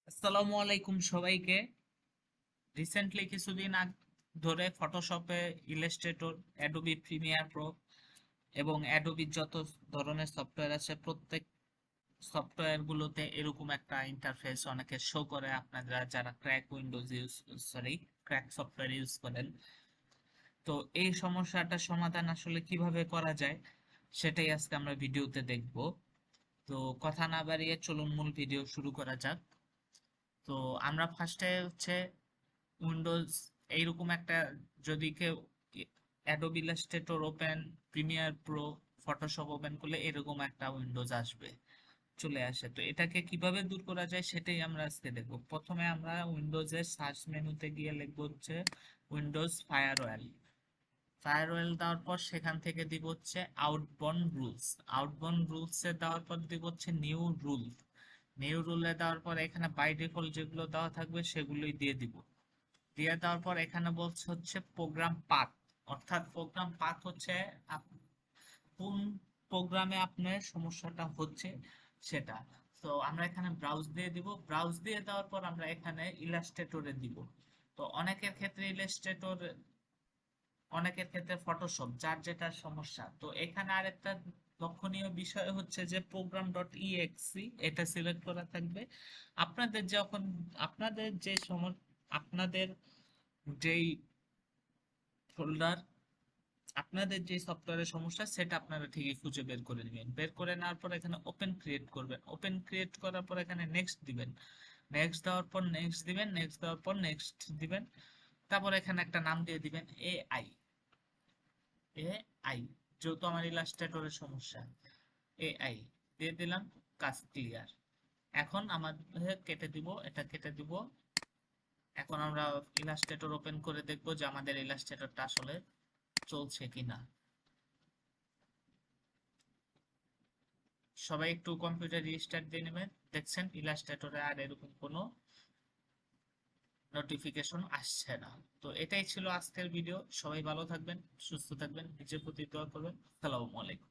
আসসালামু আলাইকুম সবাইকে। রিসেন্টলি কিছুদিন ধরে ফটোশপে, ইলাস্ট্রেটর, অ্যাডোবি প্রিমিয়ার প্রো এবং অ্যাডোবির যত ধরনের সফটওয়্যার আছে প্রত্যেক সফটওয়্যার গুলোতে এরকম একটা ইন্টারফেস অনেকে শো করে। আপনারা যারা ক্র্যাক সফটওয়্যার ইউজ করেন, তো এই সমস্যাটা সমাধান আসলে কিভাবে করা যায় সেটাই আজকে আমরা ভিডিওতে দেখব। তো কথা না বাড়িয়ে চলুন মূল ভিডিও শুরু করা যাক। তো আমরা ফার্স্টে হচ্ছে উইন্ডোজ এইরকম একটা, যদি কেউ Adobe Illustrator open, Premiere Pro, Photoshop open করলে এরকম একটা উইন্ডোজ আসবে, চলে আসে। তো এটাকে কিভাবে দূর করা যায় সেটাই আমরা আজকে দেখব। প্রথমে আমরা উইন্ডোজের সার্চ মেনুতে গিয়ে লিখব হচ্ছে উইন্ডোজ ফায়ারওয়েল। ফায়ারওয়েল দেওয়ার পর সেখান থেকে দিব হচ্ছে আউটবাউন্ড রুলস। আউটবাউন্ড রুলসে দেওয়ার পর দিব হচ্ছে নিউ রুল। নিউ রুলে দেওয়ার পর এখানে বাই ডিফল্ট যেগুলো দেওয়া থাকবে সেগুলোই দিয়ে দিব। দিয়ে দেওয়ার পর এখানে বলছে হচ্ছে প্রোগ্রাম পাথ, অর্থাৎ প্রোগ্রাম পাথ হচ্ছে কোন প্রোগ্রামে আপনার সমস্যাটা হচ্ছে সেটা। তো আমরা এখানে ব্রাউজ দিয়ে দিব। ব্রাউজ দিয়ে দেওয়ার পর আমরা এখানে ইলাস্ট্রেটরে দিব। তো অনেকের ক্ষেত্রে ইলাস্ট্রেটর, অনেকের ক্ষেত্রে ফটোশপ, যার যেটা সমস্যা। তো এখানে আরেকটা লক্ষণীয় বিষয় হচ্ছে যে প্রোগ্রাম ডট ইএক্সি এটা সিলেক্ট করা থাকবে। আপনাদের যখন আপনাদের যে আপনাদের যেই ফোল্ডার, আপনাদের যে সফটওয়্যারের সমস্যা সেটা আপনারা ঠিকই খুঁজে বের করে নেবেন। বের করে নেওয়ার পর এখানে ওপেন ক্রিয়েট করবেন। ওপেন ক্রিয়েট করার পর এখানে নেক্সট দিবেন। নেক্সট দেওয়ার পর নেক্সট দিবেন। নেক্সট দেওয়ার পর নেক্সট দিবেন। তারপর এখানে একটা নাম দিয়ে দিবেন এআই। এআই, যেহেতু আমার ইলাস্ট্রেটরের সমস্যা, এআই দিয়ে দিলাম। কাজ ক্লিয়ার। এখন আমাদের কেটে দিব, এটা কেটে দিব। এখন আমরা ইলাস্ট্রেটর ওপেন করে দেখবো যে আমাদের ইলাস্ট্রেটরটা আসলে চলছে কিনা। সবাই একটু কম্পিউটার রিস্টার্ট দিয়ে নেবেন। দেখছেন ইলাস্ট্রেটরে আর এরকম কোনো নোটিফিকেশন আসছে না। তো এটাই ছিল আজকের ভিডিও। সবাই ভালো থাকবেন, সুস্থ থাকবেন, নিজের প্রতি দোয়া করবেন। আসসালামু আলাইকুম।